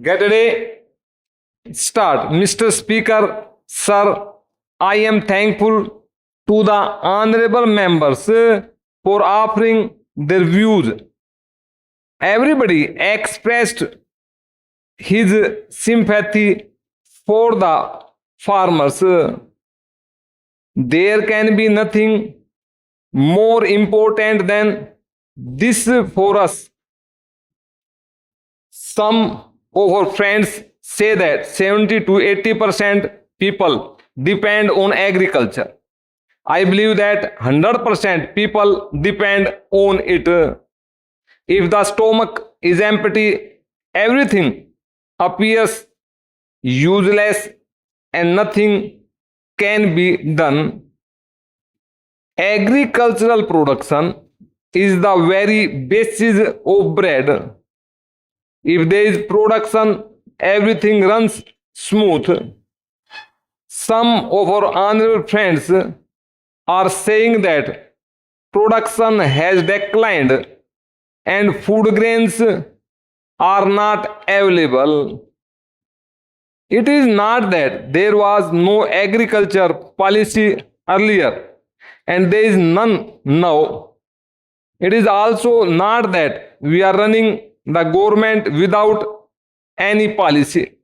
Get ready. Start. Mr. Speaker, sir, I am thankful to the honorable members for offering their views. Everybody expressed his sympathy for the farmers. There can be nothing more important than this for us. Some of our friends say that 70 to 80% people depend on agriculture. I believe that 100% people depend on it. If the stomach is empty, everything appears useless and nothing can be done. Agricultural production is the very basis of bread. If there is production, everything runs smooth. Some of our honorable friends are saying that production has declined and food grains are not available. It is not that there was no agriculture policy earlier and there is none now. It is also not that we are running the government without any policy.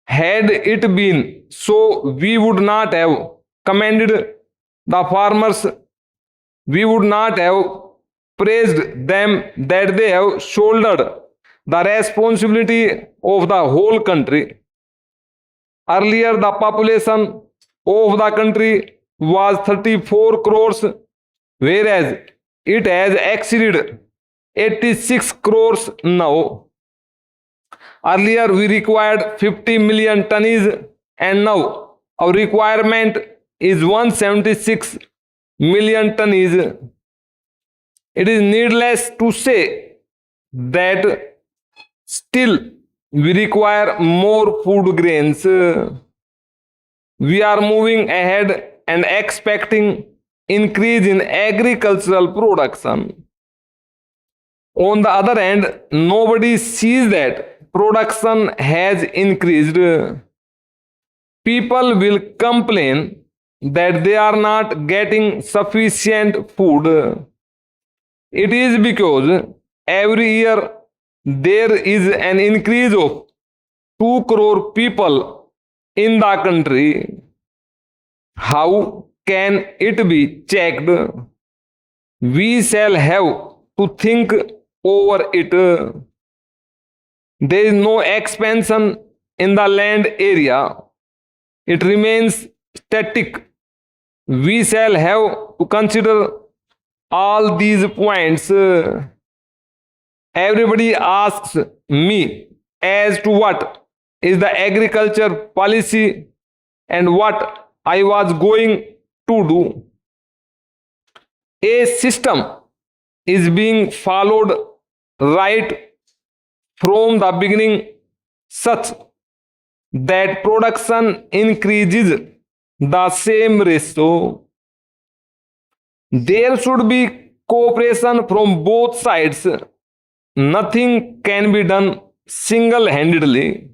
Had it been so, we would not have commended the farmers. We would not have praised them that they have shouldered the responsibility of the whole country. Earlier, the population of the country was 34 crores, whereas it has exceeded 86 crores now. Earlier, we required 50 million tonnes, and now our requirement is 176 million tonnes. It is needless to say that still we require more food grains. We are moving ahead and expecting increase in agricultural production. On the other hand, nobody sees that production has increased. People will complain that they are not getting sufficient food. It is because every year there is an increase of 2 crore people in the country. How can it be checked? We shall have to think over it. There is no expansion in the land area. It remains static. We shall have to consider all these points. Everybody asks me as to what is the agriculture policy and what I was going to do. A system is being followed right from the beginning such that production increases the same ratio. There should be cooperation from both sides. Nothing can be done single-handedly.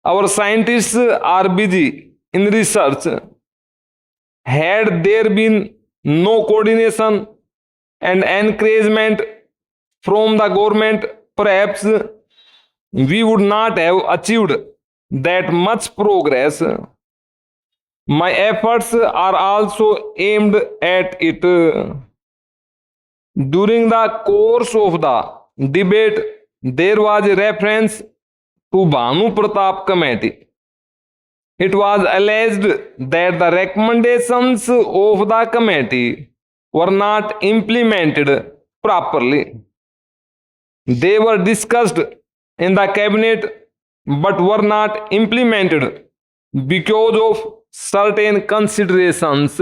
Our scientists are busy in research. Had there been no coordination and encouragement from the government, perhaps we would not have achieved that much progress. My efforts are also aimed at it. During the course of the debate, there was a reference to Bhanu Pratap Committee. It was alleged that the recommendations of the committee were not implemented properly. They were discussed in the cabinet but were not implemented because of certain considerations.